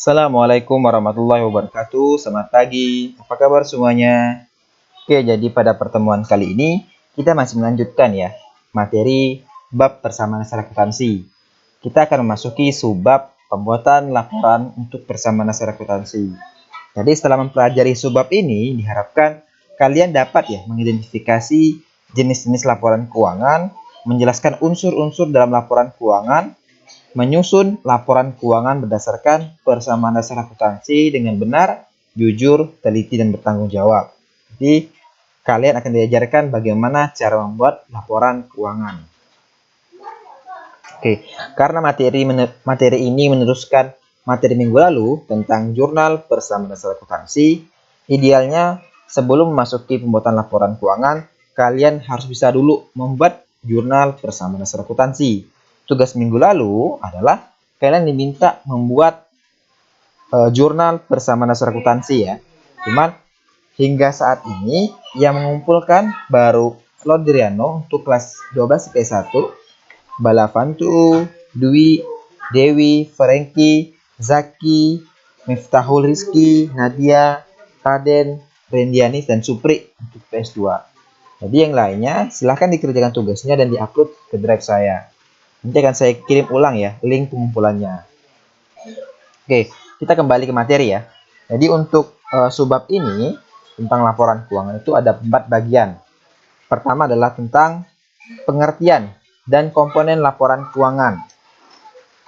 Assalamualaikum warahmatullahi wabarakatuh. Selamat pagi. Apa kabar semuanya? Oke, jadi pada pertemuan kali ini kita masih melanjutkan ya materi bab persamaan dasar akuntansi. Kita akan memasuki subbab pembuatan laporan untuk persamaan dasar akuntansi. Jadi setelah mempelajari subbab ini diharapkan kalian dapat ya mengidentifikasi jenis-jenis laporan keuangan, menjelaskan unsur-unsur dalam laporan keuangan, menyusun laporan keuangan berdasarkan persamaan dasar akuntansi dengan benar, jujur, teliti, dan bertanggung jawab. Jadi, kalian akan diajarkan bagaimana cara membuat laporan keuangan. Oke, karena materi ini meneruskan materi minggu lalu tentang jurnal persamaan dasar akuntansi, idealnya sebelum memasuki pembuatan laporan keuangan, kalian harus bisa dulu membuat jurnal persamaan dasar akuntansi. Tugas minggu lalu adalah kalian diminta membuat jurnal persamaan dasar akuntansi ya. Cuman hingga saat ini yang mengumpulkan baru Lodriano untuk kelas 12 IP1, Balavantu, Dwi, Dewi, Franky, Zaki, Miftahul Rizky, Nadia, Raden, Rendiani, dan Supri untuk PS2. Jadi yang lainnya silahkan dikerjakan tugasnya dan diupload ke drive saya. Nanti akan saya kirim ulang ya link pengumpulannya. Oke, kita kembali ke materi ya. Jadi untuk subbab ini tentang laporan keuangan itu ada 4 bagian. Pertama adalah tentang pengertian dan komponen laporan keuangan.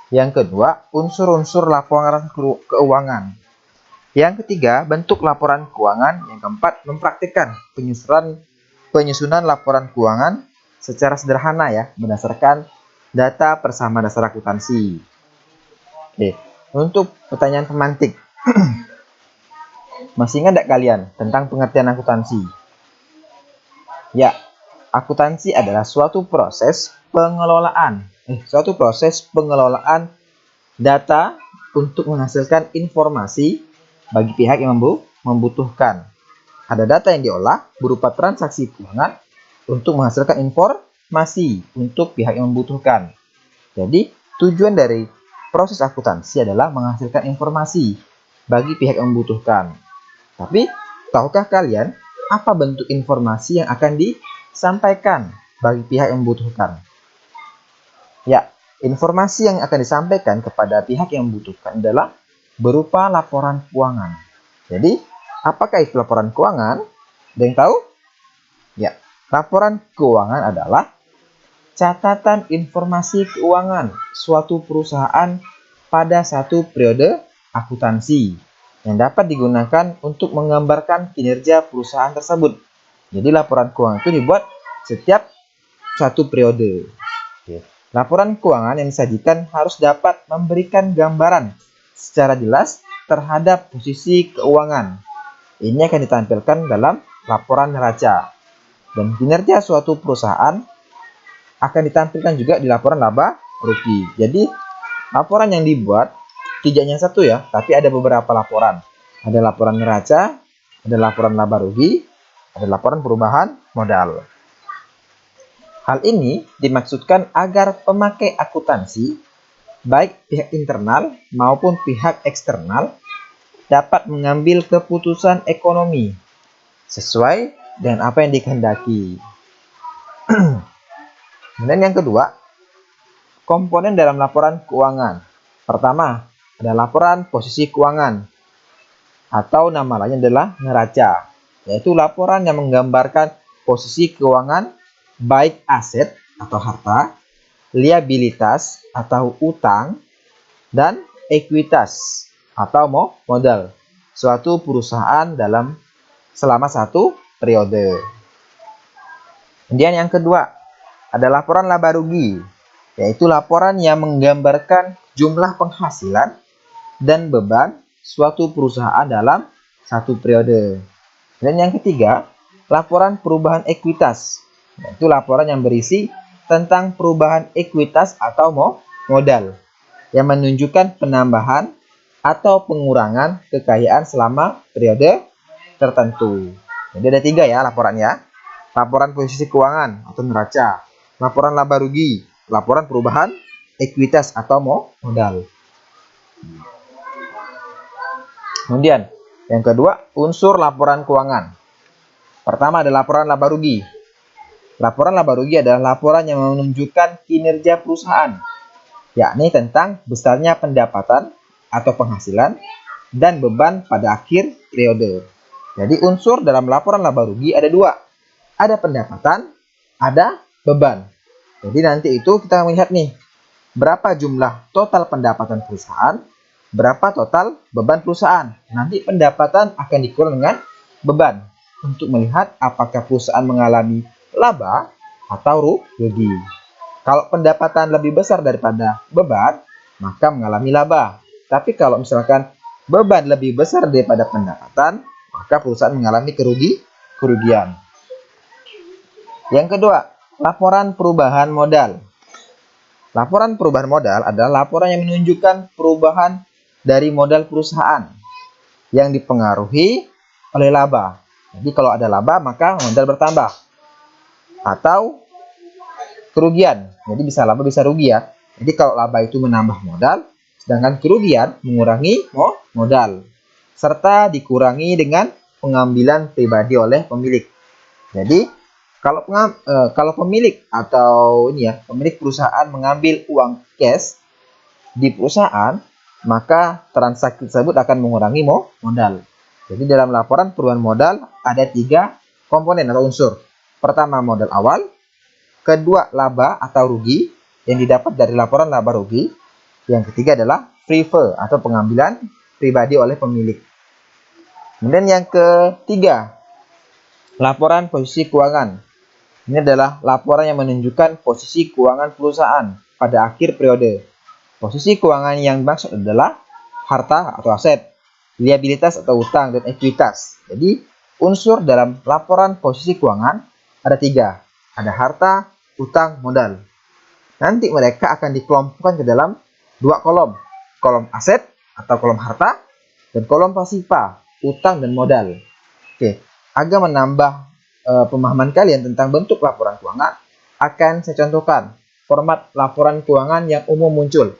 Yang kedua, unsur-unsur laporan keuangan. Yang ketiga, bentuk laporan keuangan. Yang keempat, mempraktikkan penyusunan laporan keuangan secara sederhana ya, berdasarkan data persamaan dasar akuntansi. Oke, untuk pertanyaan pemantik. Masih ingat tidak kalian tentang pengertian akuntansi? Ya, akuntansi adalah suatu proses pengelolaan data untuk menghasilkan informasi bagi pihak yang membutuhkan. Ada data yang diolah berupa transaksi keuangan untuk menghasilkan informasi untuk pihak yang membutuhkan. Jadi, tujuan dari proses akuntansi adalah menghasilkan informasi bagi pihak yang membutuhkan. Tapi, tahukah kalian apa bentuk informasi yang akan disampaikan bagi pihak yang membutuhkan? Ya, informasi yang akan disampaikan kepada pihak yang membutuhkan adalah berupa laporan keuangan. Jadi, apakah itu laporan keuangan? Ada yang tahu? Ya, laporan keuangan adalah catatan informasi keuangan suatu perusahaan pada satu periode akuntansi yang dapat digunakan untuk menggambarkan kinerja perusahaan tersebut. Jadi laporan keuangan itu dibuat setiap satu periode. Oke. Laporan keuangan yang disajikan harus dapat memberikan gambaran secara jelas terhadap posisi keuangan. Ini akan ditampilkan dalam laporan neraca. Dan kinerja suatu perusahaan akan ditampilkan juga di laporan laba rugi. Jadi laporan yang dibuat tidak hanya satu ya, tapi ada beberapa laporan. Ada laporan neraca, ada laporan laba rugi, ada laporan perubahan modal. Hal ini dimaksudkan agar pemakai akuntansi, baik pihak internal maupun pihak eksternal, dapat mengambil keputusan ekonomi sesuai dengan apa yang dikehendaki. Kemudian yang kedua, komponen dalam laporan keuangan. Pertama, ada laporan posisi keuangan atau nama lainnya adalah neraca, yaitu laporan yang menggambarkan posisi keuangan baik aset atau harta, liabilitas atau utang, dan ekuitas atau modal suatu perusahaan selama satu periode. Kemudian yang kedua, ada laporan laba rugi, yaitu laporan yang menggambarkan jumlah penghasilan dan beban suatu perusahaan dalam satu periode. Dan yang ketiga, laporan perubahan ekuitas, yaitu laporan yang berisi tentang perubahan ekuitas atau modal yang menunjukkan penambahan atau pengurangan kekayaan selama periode tertentu. Jadi ada 3 ya laporannya. Laporan posisi keuangan atau neraca, laporan laba rugi, laporan perubahan ekuitas atau modal. Kemudian, yang kedua, unsur laporan keuangan. Pertama ada laporan laba rugi. Laporan laba rugi adalah laporan yang menunjukkan kinerja perusahaan, yakni tentang besarnya pendapatan atau penghasilan dan beban pada akhir periode. Jadi unsur dalam laporan laba rugi ada dua. Ada pendapatan, ada beban. Jadi nanti itu kita melihat nih, berapa jumlah total pendapatan perusahaan, berapa total beban perusahaan. Nanti pendapatan akan dikurang dengan beban untuk melihat apakah perusahaan mengalami laba atau rugi. Kalau pendapatan lebih besar daripada beban, maka mengalami laba. Tapi kalau misalkan beban lebih besar daripada pendapatan, maka perusahaan mengalami kerugian. Yang kedua, laporan perubahan modal. Laporan perubahan modal adalah laporan yang menunjukkan perubahan dari modal perusahaan yang dipengaruhi oleh laba. Jadi kalau ada laba, maka modal bertambah. Atau kerugian. Jadi bisa laba bisa rugi ya. Jadi kalau laba itu menambah modal, sedangkan kerugian mengurangi modal. Serta dikurangi dengan pengambilan pribadi oleh pemilik. Jadi kalau pemilik atau pemilik perusahaan mengambil uang cash di perusahaan, maka transaksi tersebut akan mengurangi modal. Jadi dalam laporan perubahan modal ada 3 komponen atau unsur. Pertama modal awal, kedua laba atau rugi yang didapat dari laporan laba rugi. Yang ketiga adalah free flow atau pengambilan pribadi oleh pemilik. Kemudian yang ketiga, laporan posisi keuangan. Ini adalah laporan yang menunjukkan posisi keuangan perusahaan pada akhir periode. Posisi keuangan yang dimaksud adalah harta atau aset, liabilitas atau utang, dan ekuitas. Jadi unsur dalam laporan posisi keuangan ada 3. Ada harta, utang, modal. Nanti mereka akan dikelompokkan ke dalam 2 kolom. Kolom aset atau kolom harta dan kolom pasifa, utang dan modal. Oke, agar menambah pemahaman kalian tentang bentuk laporan keuangan, akan saya contohkan format laporan keuangan yang umum muncul.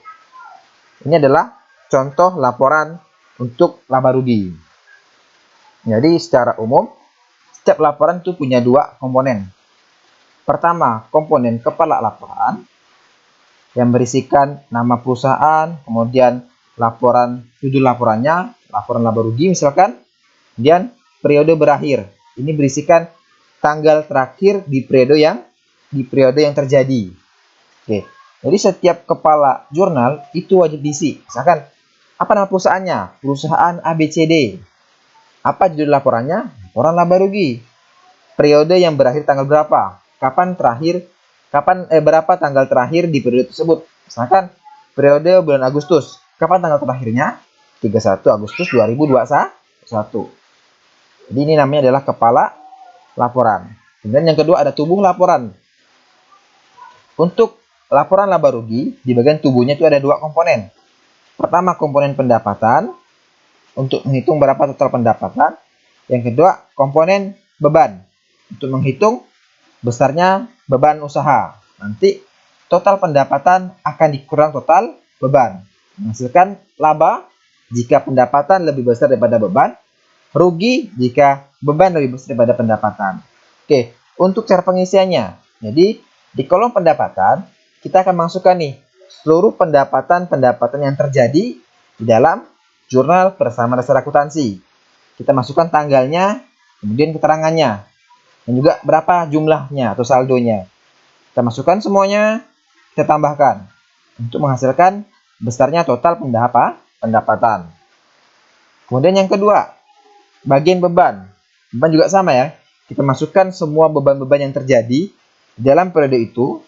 Ini adalah contoh laporan untuk laba rugi. Jadi secara umum, setiap laporan itu punya 2 komponen. Pertama, komponen kepala laporan yang berisikan nama perusahaan, kemudian laporan judul laporannya, laporan laba rugi misalkan, kemudian periode berakhir. Ini berisikan tanggal terakhir di periode yang terjadi. Oke. Jadi setiap kepala jurnal itu wajib diisi. Misalkan apa nama perusahaannya? Perusahaan ABCD. Apa judul laporannya? Laporan laba rugi. Periode yang berakhir tanggal berapa? Berapa tanggal terakhir di periode tersebut? Misalkan periode bulan Agustus. Kapan tanggal terakhirnya? 31 Agustus 2021. Jadi ini namanya adalah kepala laporan. Kemudian yang kedua ada tubuh laporan. Untuk laporan laba rugi, di bagian tubuhnya itu ada 2 komponen. Pertama komponen pendapatan, untuk menghitung berapa total pendapatan. Yang kedua komponen beban, untuk menghitung besarnya beban usaha. Nanti total pendapatan akan dikurang total beban, menghasilkan laba jika pendapatan lebih besar daripada beban, rugi jika beban lebih besar daripada pendapatan. Oke, untuk cara pengisiannya. Jadi di kolom pendapatan kita akan masukkan nih seluruh pendapatan yang terjadi di dalam jurnal bersama dasar akuntansi. Kita masukkan tanggalnya, kemudian keterangannya, dan juga berapa jumlahnya atau saldonya. Kita masukkan semuanya, kita tambahkan untuk menghasilkan besarnya total pendapatan. Kemudian yang kedua, bagian beban. Beban juga sama ya. Kita masukkan semua beban-beban yang terjadi di dalam periode itu,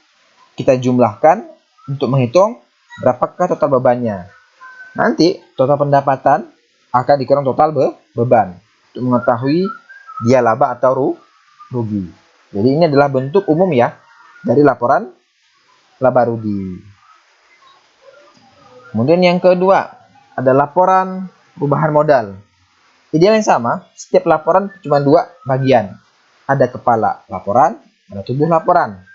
kita jumlahkan untuk menghitung berapakah total bebannya. Nanti total pendapatan akan dikurang total beban untuk mengetahui dia laba atau rugi. Jadi ini adalah bentuk umum ya dari laporan laba rugi. Kemudian yang kedua ada laporan perubahan modal. Ideal yang sama, setiap laporan cuma 2 bagian. Ada kepala laporan, ada tubuh laporan.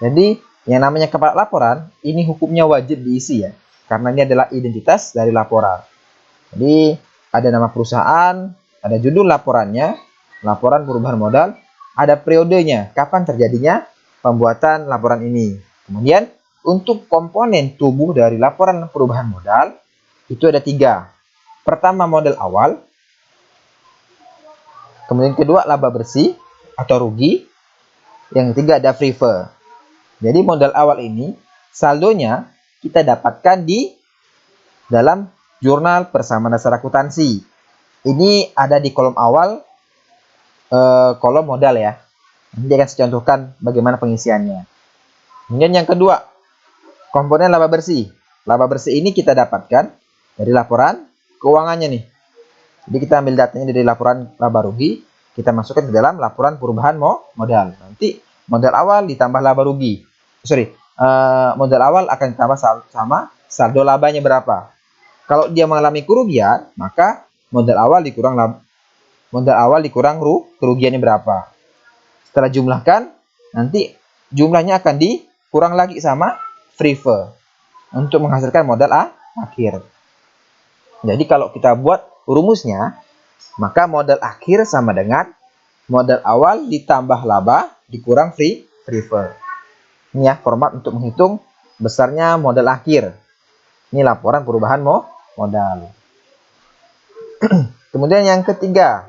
Jadi yang namanya kepala laporan ini hukumnya wajib diisi ya, karena ini adalah identitas dari laporan. Jadi ada nama perusahaan, ada judul laporannya, laporan perubahan modal, ada periodenya, kapan terjadinya pembuatan laporan ini. Kemudian untuk komponen tubuh dari laporan perubahan modal itu ada 3. Pertama, modal awal. Kemudian kedua, laba bersih atau rugi. Yang ketiga ada prefer. Jadi modal awal ini saldonya kita dapatkan di dalam jurnal persamaan dasar akuntansi. Ini ada di kolom awal, kolom modal ya. Nanti akan saya contohkan bagaimana pengisiannya. Kemudian yang kedua, komponen laba bersih. Laba bersih ini kita dapatkan dari laporan keuangannya nih. Jadi kita ambil datanya dari laporan laba rugi, kita masukkan ke dalam laporan perubahan modal. Nanti modal awal ditambah laba rugi. Modal awal akan ditambah sama saldo labanya berapa. Kalau dia mengalami kerugian, maka modal awal dikurang kerugiannya berapa. Setelah jumlahkan, nanti jumlahnya akan dikurang lagi sama prefer untuk menghasilkan modal akhir. Jadi kalau kita buat rumusnya, maka modal akhir sama dengan modal awal ditambah laba dikurang prefer. Ini ya format untuk menghitung besarnya modal akhir. Ini laporan perubahan modal. Kemudian yang ketiga,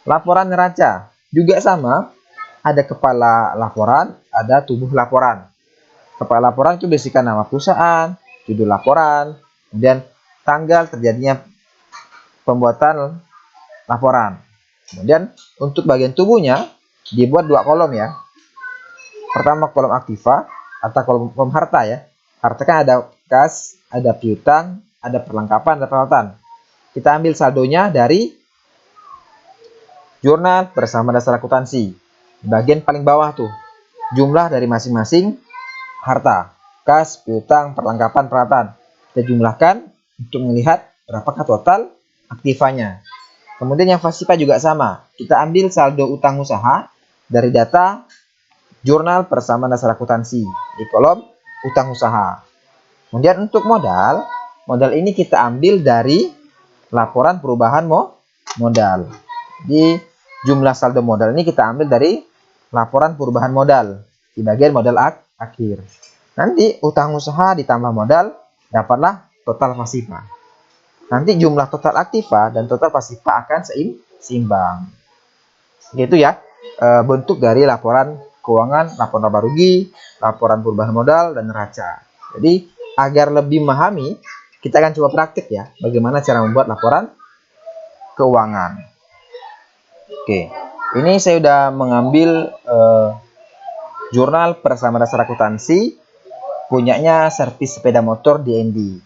laporan neraca. Juga sama, ada kepala laporan, ada tubuh laporan. Kepala laporan itu berisikan nama perusahaan, judul laporan, kemudian tanggal terjadinya pembuatan laporan. Kemudian untuk bagian tubuhnya dibuat 2 kolom ya. Pertama kolom aktiva atau kolom harta ya. Harta kan ada kas, ada piutang, ada perlengkapan, ada peralatan. Kita ambil saldonya dari jurnal persamaan dasar akuntansi. Bagian paling bawah tuh jumlah dari masing-masing harta, kas, piutang, perlengkapan, peralatan. Kita jumlahkan untuk melihat berapakah total aktivanya. Kemudian yang pasifa juga sama. Kita ambil saldo utang usaha dari data jurnal persamaan dasar akuntansi di kolom utang usaha. Kemudian untuk modal ini kita ambil dari laporan perubahan modal. Di jumlah saldo modal ini kita ambil dari laporan perubahan modal di bagian modal akhir. Nanti utang usaha ditambah modal dapatlah total pasifa. Nanti jumlah total aktiva dan total pasifa akan seimbang. Gitu ya, bentuk dari laporan keuangan, laporan laba rugi, laporan perubahan modal, dan neraca. Jadi agar lebih memahami, kita akan coba praktik ya, bagaimana cara membuat laporan keuangan. Oke, ini saya sudah mengambil jurnal persamaan dasar akuntansi punyanya servis sepeda motor DND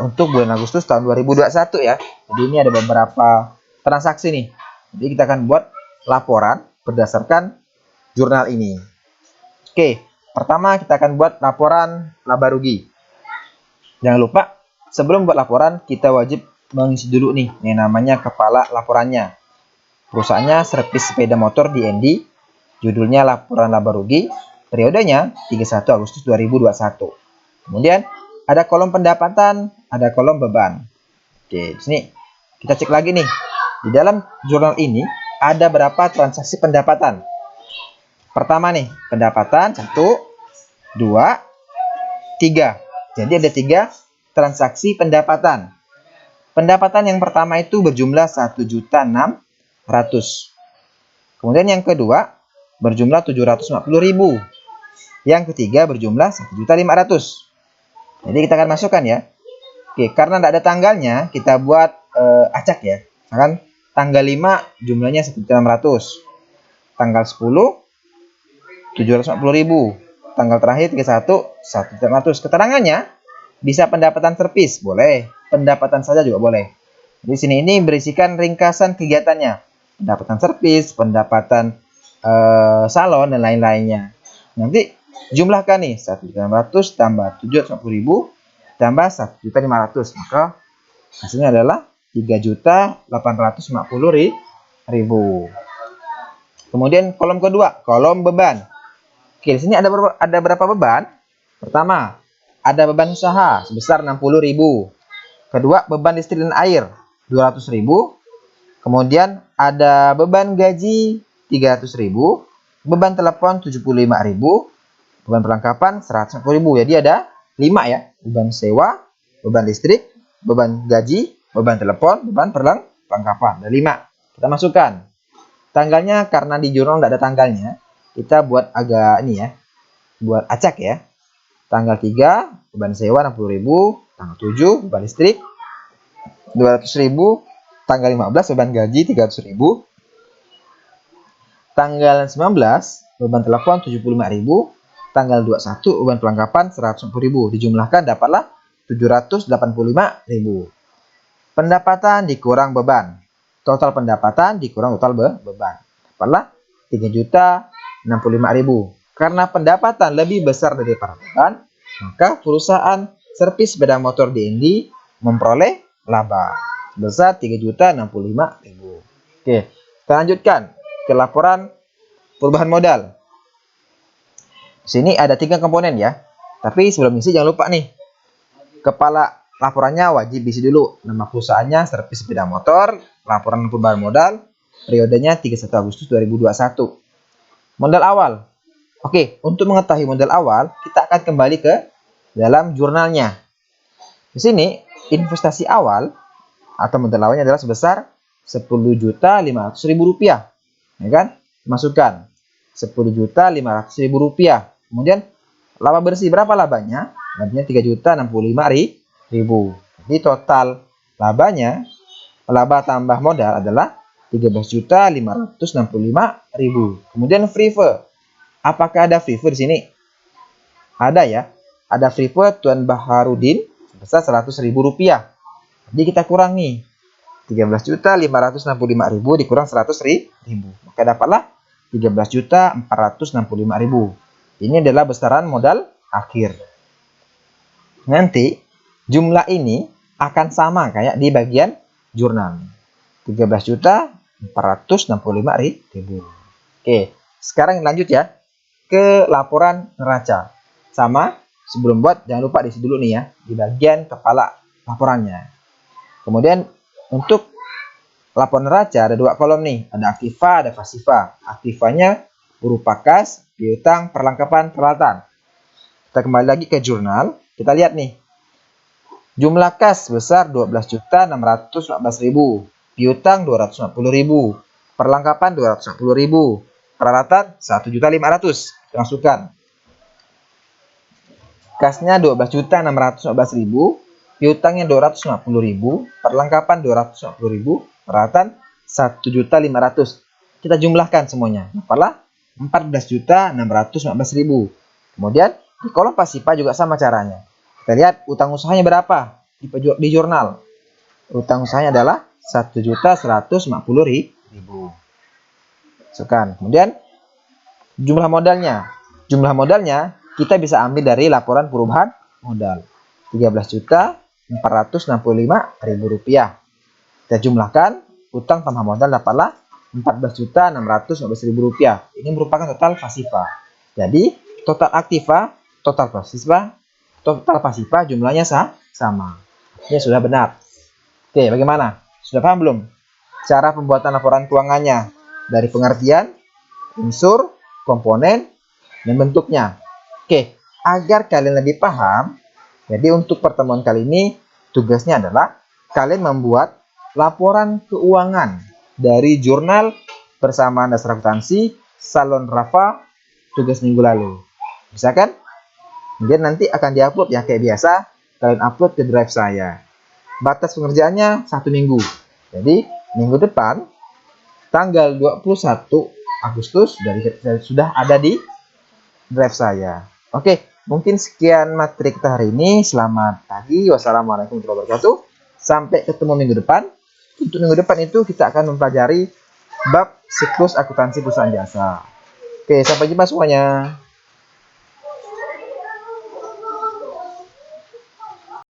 untuk bulan Agustus tahun 2021 ya. Jadi ini ada beberapa transaksi nih. Jadi kita akan buat laporan berdasarkan jurnal ini. Oke, pertama kita akan buat laporan laba rugi. Jangan lupa sebelum buat laporan kita wajib mengisi dulu nih yang namanya kepala laporannya. Perusahaannya servis sepeda motor DND, judulnya laporan laba rugi, periodenya 31 Agustus 2021. Kemudian ada kolom pendapatan, ada kolom beban. Oke, di sini kita cek lagi nih. Di dalam jurnal ini ada berapa transaksi pendapatan. Pertama nih, pendapatan 1, 2, 3. Jadi ada 3 transaksi pendapatan. Pendapatan yang pertama itu berjumlah 1.600.000. Kemudian yang kedua berjumlah 750.000. Yang ketiga berjumlah 1.500.000. Jadi kita akan masukkan ya. Oke, karena tidak ada tanggalnya, kita buat acak ya. Misalkan tanggal 5 jumlahnya 1.600. Tanggal 10 750.000. Tanggal terakhir 31 1.600. Keterangannya bisa pendapatan servis, boleh. Pendapatan saja juga boleh. Di sini ini berisikan ringkasan kegiatannya. Pendapatan servis, pendapatan salon dan lain-lainnya. Nanti jumlahkan nih 1.600 tambah 750.000 tambah 1.500.000, maka hasilnya adalah 3.850.000. Kemudian kolom kedua, kolom beban. Oke, di sini ada berapa beban? Pertama, ada beban usaha sebesar 60.000. Kedua, beban listrik dan air 200.000. Kemudian ada beban gaji 300.000, beban telepon 75.000, beban perlengkapan 150.000. Jadi ada 5 ya, beban sewa, beban listrik, beban gaji, beban telepon, beban perlengkapan. Ada 5. Kita masukkan. Tanggalnya karena di jurnal tidak ada tanggalnya, kita buat agak ini ya, buat acak ya. Tanggal 3 beban sewa 60.000, tanggal 7 beban listrik 200.000, tanggal 15 beban gaji 300.000, tanggal 19 beban telepon 75.000, tanggal 21 beban perlengkapan 150.000. Dijumlahkan dapatlah 785.000. Pendapatan dikurang beban. Total pendapatan dikurang total beban. Dapatlah 3.065.000. Karena pendapatan lebih besar daripada beban, maka perusahaan servis sepeda motor DND memperoleh laba sebesar 3.065.000. Oke, kita lanjutkan ke laporan perubahan modal. Di sini ada 3 komponen ya. Tapi sebelum isi jangan lupa nih, kepala laporannya wajib isi dulu. Nama perusahaannya servis sepeda motor, laporan perubahan modal, periodenya 31 Agustus 2021. Modal awal. Oke, untuk mengetahui modal awal, kita akan kembali ke dalam jurnalnya. Di sini, investasi awal atau modal awalnya adalah sebesar Rp10.500.000. Ya kan? Masukkan Rp10.500.000. Kemudian, laba bersih berapa labanya? Labanya Rp3.065.000. Jadi total labanya, laba tambah modal adalah Rp13.565.000. Kemudian free fee. Apakah ada free fee di sini? Ada ya. Ada free fee Tuan Baharudin sebesar Rp100.000. Jadi kita kurang nih. 13.565.000 dikurang 100.000. Maka dapatlah 13.465.000. Ini adalah besaran modal akhir. Nanti jumlah ini akan sama kayak di bagian jurnal. 13.465.000. Oke, sekarang lanjut ya ke laporan neraca. Sama, sebelum buat jangan lupa diisi dulu nih ya di bagian kepala laporannya. Kemudian untuk laporan neraca ada 2 kolom nih, ada aktiva, ada pasiva. Aktivanya berupa kas, piutang, perlengkapan, peralatan. Kita kembali lagi ke jurnal, kita lihat nih. Jumlah kas besar 12.614.000, piutang 250.000, perlengkapan 250.000, peralatan 1.500.000. Masukkan. Kasnya 12.614.000, piutangnya 250.000, perlengkapan 250.000, peralatan 1.500.000. Kita jumlahkan semuanya. Dapatlah 14.614.000. Kemudian di kolom pasiva juga sama caranya. Kita lihat utang usahanya berapa di jurnal. Utang usahanya adalah 1.150.000. Masukkan. Kemudian jumlah modalnya. Jumlah modalnya kita bisa ambil dari laporan perubahan modal. Rp13.465.000. Kita jumlahkan utang tambah modal dapatlah Rp14.615.000. Ini merupakan total pasiva. Jadi total aktiva, total pasiva jumlahnya sama. Ini sudah benar. Oke, bagaimana? Sudah paham belum? Cara pembuatan laporan keuangannya dari pengertian, unsur, komponen, dan bentuknya. Oke, agar kalian lebih paham, jadi untuk pertemuan kali ini tugasnya adalah kalian membuat laporan keuangan dari jurnal persamaan dasar akuntansi Salon Rafa tugas minggu lalu. Bisa kan? Kemudian nanti akan diupload ya kayak biasa, kalian upload ke drive saya. Batas pengerjaannya 1 minggu. Jadi minggu depan tanggal 21 Agustus sudah ada di drive saya. Oke, mungkin sekian materi kita hari ini. Selamat pagi. Wassalamualaikum warahmatullahi wabarakatuh. Sampai ketemu minggu depan. Untuk minggu depan itu kita akan mempelajari bab siklus akuntansi perusahaan jasa. Oke, sampai jumpa semuanya.